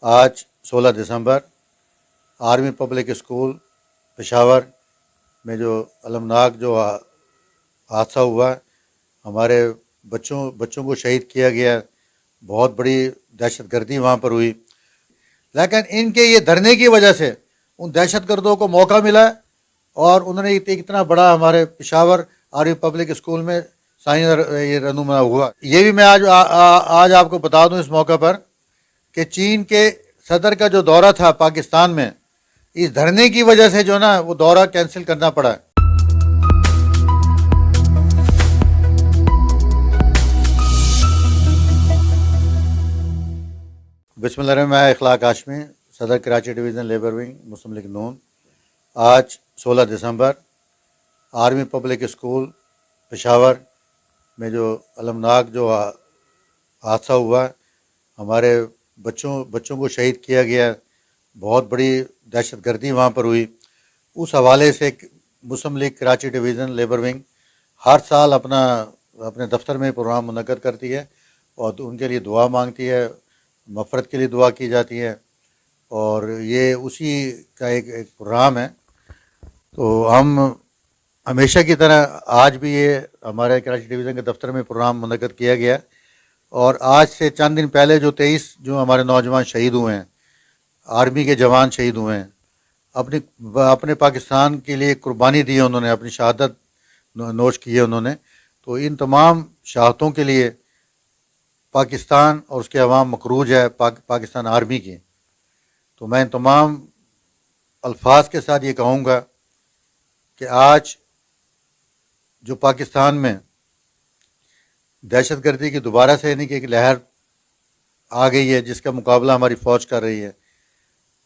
آج 16 دسمبر army public school Peshawar میں جو المناک جو حادثہ ہوا، ہمارے بچوں کو شہید کیا گیا، بہت بڑی دہشت گردی وہاں پر ہوئی۔ لیکن ان کے یہ دھرنے کی وجہ سے ان دہشت گردوں کو موقع ملا اور انہوں نے اتنا بڑا ہمارے پشاور آرمی پبلک اسکول میں یہ رہنما ہوا۔ یہ بھی میں آج آپ کو بتا دوں اس موقع پر کہ چین کے صدر کا جو دورہ تھا پاکستان میں، اس دھرنے کی وجہ سے جو نا وہ دورہ کینسل کرنا پڑا۔ بسم اللہ الرحمن الرحیم۔ اخلاق ہاشمی، صدر کراچی ڈویژن لیبر ونگ مسلم لیگ نون۔ آج 16 دسمبر آرمی پبلک اسکول پشاور میں جو المناک جو حادثہ ہوا، ہمارے بچوں کو شہید کیا گیا، بہت بڑی دہشت گردی وہاں پر ہوئی۔ اس حوالے سے Muslim League Karachi division labour wing ہر سال اپنے دفتر میں پروگرام منعقد کرتی ہے اور ان کے لیے دعا مانگتی ہے، مغفرت کے لیے دعا کی جاتی ہے، اور یہ اسی کا ایک پروگرام ہے۔ تو ہم ہمیشہ کی طرح آج بھی یہ ہمارے کراچی ڈویژن کے دفتر میں پروگرام منعقد کیا گیا، اور آج سے چند دن پہلے جو 23 جو ہمارے نوجوان شہید ہوئے ہیں، آرمی کے جوان شہید ہوئے ہیں، اپنے پاکستان کے لیے قربانی دی ہے، انہوں نے اپنی شہادت نوش کی ہے انہوں نے۔ تو ان تمام شہادتوں کے لیے پاکستان اور اس کے عوام مقروض ہے پاکستان آرمی کی۔ تو میں ان تمام الفاظ کے ساتھ یہ کہوں گا کہ آج جو پاکستان میں دہشت گردی کی دوبارہ سے یعنی کہ ایک لہر آ گئی ہے، جس کا مقابلہ ہماری فوج کر رہی ہے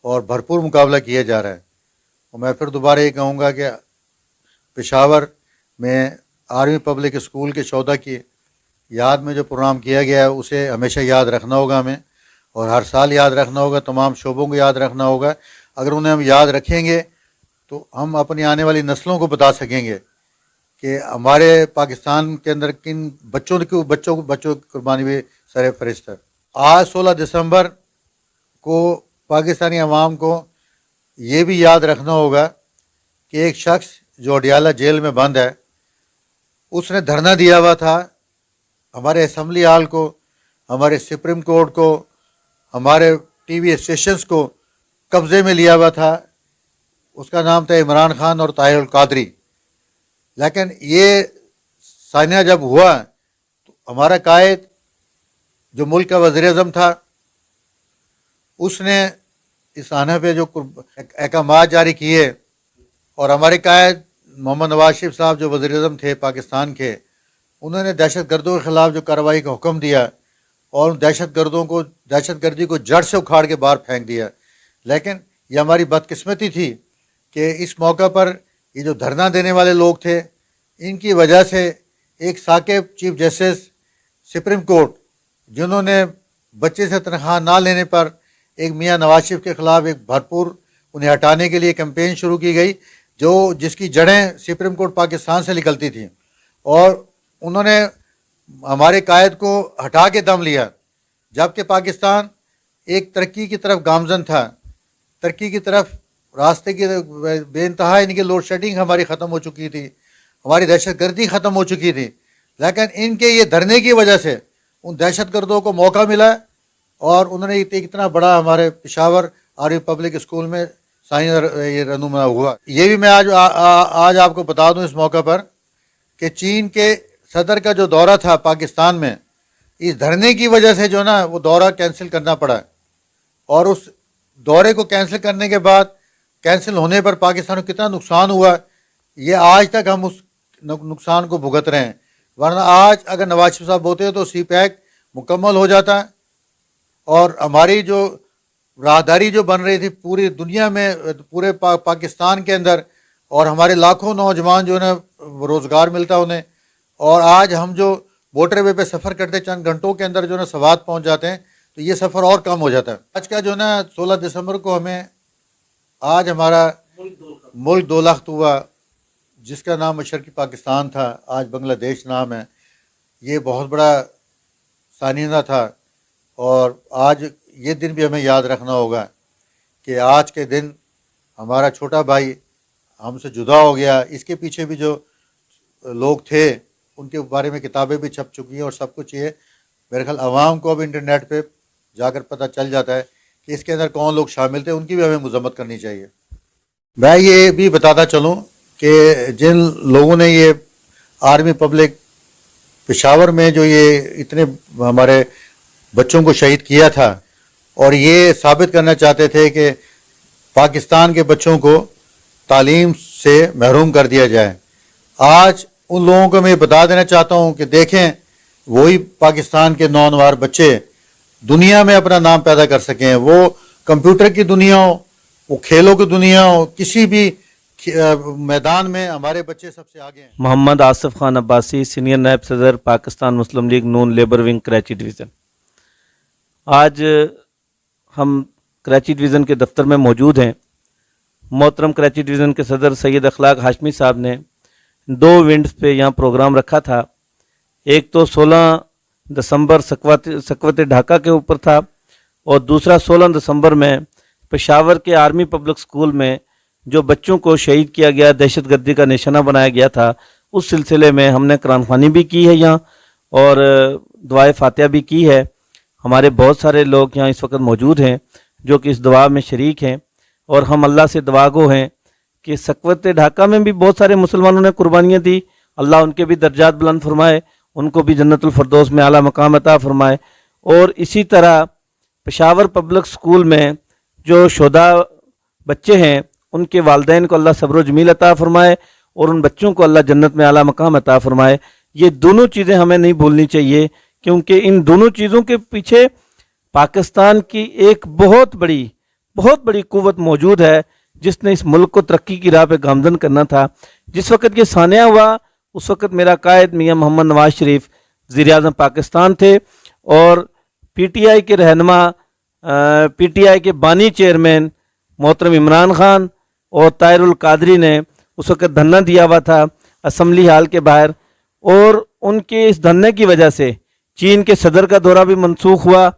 اور بھرپور مقابلہ کیا جا رہا ہے۔ اور میں پھر دوبارہ یہ کہوں گا کہ پشاور میں آرمی پبلک اسکول کے شہدا کی یاد میں جو پروگرام کیا گیا ہے اسے ہمیشہ یاد رکھنا ہوگا ہمیں، اور ہر سال یاد رکھنا ہوگا، تمام شعبوں کو یاد رکھنا ہوگا۔ اگر انہیں ہم یاد رکھیں گے تو ہم اپنی آنے والی نسلوں کو بتا سکیں گے کہ ہمارے پاکستان کے اندر کن بچوں کی قربانی بھی سر فہرست ہے۔ آج 16 دسمبر کو پاکستانی عوام کو یہ بھی یاد رکھنا ہوگا کہ ایک شخص جو اڈیالہ جیل میں بند ہے، اس نے دھرنا دیا ہوا تھا ہمارے اسمبلی ہال کو، ہمارے سپریم کورٹ کو، ہمارے ٹی وی اسٹیشنز کو قبضے میں لیا ہوا تھا۔ اس کا نام تھا عمران خان اور طاہر القادری۔ لیکن یہ سانحہ جب ہوا تو ہمارا قائد جو ملک کا وزیر اعظم تھا، اس نے اس سانحہ پہ جو احکامات جاری کیے، اور ہمارے قائد محمد نواز شریف صاحب جو وزیر اعظم تھے پاکستان کے، انہوں نے دہشت گردوں کے خلاف جو کارروائی کا حکم دیا اور دہشت گردی کو جڑ سے اکھاڑ کے باہر پھینک دیا۔ لیکن یہ ہماری بدقسمتی تھی کہ اس موقع پر یہ جو دھرنا دینے والے لوگ تھے، ان کی وجہ سے ایک Saqib chief justice supreme court, جنہوں نے بچے سے تنخواہ نہ لینے پر ایک میاں نواز شریف کے خلاف ایک بھرپور انہیں ہٹانے کے لیے کیمپین شروع کی گئی، جس کی جڑیں سپریم کورٹ پاکستان سے نکلتی تھیں، اور انہوں نے ہمارے قائد کو ہٹا کے دم لیا، جبکہ پاکستان ایک ترقی کی طرف گامزن تھا، ترقی کی طرف راستے کی بے انتہا، یعنی کہ لوڈ شیڈنگ ہماری ختم ہو چکی تھی، ہماری دہشت گردی ختم ہو چکی تھی۔ لیکن ان کے یہ دھرنے کی وجہ سے ان دہشت گردوں کو موقع ملا اور انہوں نے اتنا بڑا ہمارے پشاور آرمی پبلک اسکول میں یہ رہنما ہوا۔ یہ بھی میں آج آپ کو بتا دوں اس موقع پر کہ چین کے صدر کا جو دورہ تھا پاکستان میں، اس دھرنے کی وجہ سے جو نا وہ دورہ کینسل کرنا پڑا، اور اس دورے کو کینسل کرنے کے بعد کینسل ہونے پر پاکستان کو کتنا نقصان ہوا، یہ آج تک ہم اس نقصان کو بھگت رہے ہیں۔ ورنہ آج اگر نواز شریف صاحب ہوتے تو سی پیک مکمل ہو جاتا، اور ہماری جو راہداری جو بن رہی تھی پوری دنیا میں، پورے پاکستان کے اندر، اور ہمارے لاکھوں نوجوان جو ہے نا روزگار ملتا انہیں، اور آج ہم جو موٹر وے پہ سفر کرتے چند گھنٹوں کے اندر جو ہے نا سوات پہنچ جاتے ہیں، تو یہ سفر اور کم ہو جاتا ہے۔ آج کا جو ہے نا 16 دسمبر کو ہمیں آج ہمارا ملک دو لخت ہوا، جس کا نام مشرقی پاکستان تھا، آج بنگلہ دیش نام ہے۔ یہ بہت بڑا سانحہ تھا، اور آج یہ دن بھی ہمیں یاد رکھنا ہوگا کہ آج کے دن ہمارا چھوٹا بھائی ہم سے جدا ہو گیا. اس کے پیچھے بھی جو لوگ تھے ان کے بارے میں کتابیں بھی چھپ چکی ہیں اور سب کچھ. یہ میرے خیال عوام کو اب انٹرنیٹ پہ جا کر پتہ چل جاتا ہے کہ اس کے اندر کون لوگ شامل تھے. ان کی بھی ہمیں مذمت کرنی چاہیے. میں یہ بھی بتاتا چلوں کہ جن لوگوں نے یہ آرمی پبلک پشاور میں جو یہ اتنے ہمارے بچوں کو شہید کیا تھا اور یہ ثابت کرنا چاہتے تھے کہ پاکستان کے بچوں کو تعلیم سے محروم کر دیا جائے, آج ان لوگوں کو میں بتا دینا چاہتا ہوں کہ دیکھیں وہی پاکستان کے نونوار بچے دنیا میں اپنا نام پیدا کر سکیں. وہ کمپیوٹر کی دنیا ہو, وہ کھیلوں کی دنیا ہو, کسی بھی میدان میں ہمارے بچے سب سے آگے ہیں. محمد آصف خان عباسی, سینئر نائب صدر پاکستان مسلم لیگ نون لیبر ونگ کراچی ڈویژن. آج ہم کراچی ڈویژن کے دفتر میں موجود ہیں. محترم کراچی ڈویژن کے صدر سید اخلاق ہاشمی صاحب نے 2 ونڈز پہ یہاں پروگرام رکھا تھا. ایک تو 16 دسمبر سکوت ڈھاکہ کے اوپر تھا اور دوسرا 16 دسمبر میں پشاور کے آرمی پبلک سکول میں جو بچوں کو شہید کیا گیا, دہشت گردی کا نشانہ بنایا گیا تھا, اس سلسلے میں ہم نے قرآن خوانی بھی کی ہے یہاں اور دعائے فاتحہ بھی کی ہے. ہمارے بہت سارے لوگ یہاں اس وقت موجود ہیں جو کہ اس دعا میں شریک ہیں اور ہم اللہ سے دعا گو ہیں کہ سکوت ڈھاکہ میں بھی بہت سارے مسلمانوں نے قربانیاں دی. اللہ ان کے بھی درجات بلند فرمائے, ان کو بھی جنت الفردوس میں اعلیٰ مقام عطا فرمائے. اور اسی طرح پشاور پبلک سکول میں جو شہداء بچے ہیں ان کے والدین کو اللہ صبر و جمیل عطا فرمائے اور ان بچوں کو اللہ جنت میں اعلیٰ مقام عطا فرمائے. یہ دونوں چیزیں ہمیں نہیں بھولنی چاہیے کیونکہ ان دونوں چیزوں کے پیچھے پاکستان کی ایک بہت بڑی قوت موجود ہے جس نے اس ملک کو ترقی کی راہ پہ گامزن کرنا تھا. جس وقت یہ سانحہ ہوا اس وقت میرا قائد میاں محمد نواز شریف وزیر اعظم پاکستان تھے اور پی ٹی آئی کے رہنما, پی ٹی آئی کے بانی چیئرمین محترم عمران خان اور طاہر القادری نے اس وقت دھرنا دیا ہوا تھا اسمبلی ہال کے باہر, اور ان کے اس دھرنے کی وجہ سے چین کے صدر کا دورہ بھی منسوخ ہوا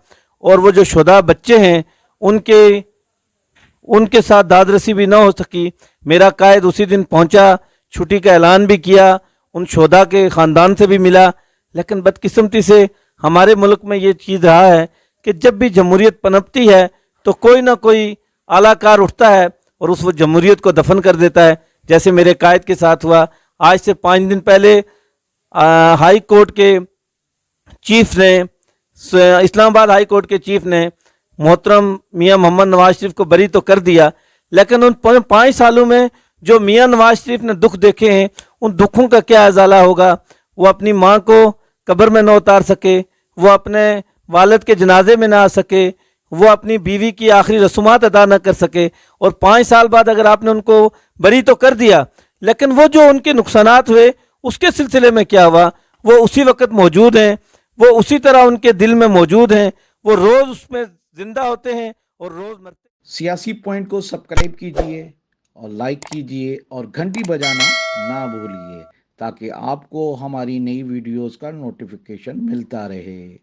اور وہ جو شہداء بچے ہیں ان کے ساتھ داد رسی بھی نہ ہو سکی. میرا قائد اسی دن پہنچا, چھٹی کا اعلان بھی کیا, ان شہداء کے خاندان سے بھی ملا. لیکن بدقسمتی سے ہمارے ملک میں یہ چیز رہا ہے کہ جب بھی جمہوریت پنپتی ہے تو کوئی نہ کوئی اعلیٰ کار اٹھتا ہے اور اس وقت جمہوریت کو دفن کر دیتا ہے, جیسے میرے قائد کے ساتھ ہوا. آج سے 5 دن پہلے ہائی کورٹ کے چیف نے, اسلام آباد ہائی کورٹ کے چیف نے محترم میاں محمد نواز شریف کو بری تو کر دیا, لیکن ان 5 سالوں میں جو میاں نواز شریف نے دکھ دیکھے ہیں ان دکھوں کا کیا ازالہ ہوگا. وہ اپنی ماں کو قبر میں نہ اتار سکے, وہ اپنے والد کے جنازے میں نہ آ سکے, وہ اپنی بیوی کی آخری رسومات ادا نہ کر سکے, اور 5 سال بعد اگر آپ نے ان کو بری تو کر دیا لیکن وہ جو ان کے نقصانات ہوئے اس کے سلسلے میں کیا ہوا, وہ اسی وقت موجود ہیں, وہ اسی طرح ان کے دل میں موجود ہیں, وہ روز اس میں زندہ ہوتے ہیں اور روز مرتے. سیاسی پوائنٹ کو سبسکرائب کیجئے اور لائک کیجئے اور گھنٹی بجانا نہ بھولیے تاکہ آپ کو ہماری نئی ویڈیوز کا نوٹیفیکیشن ملتا رہے.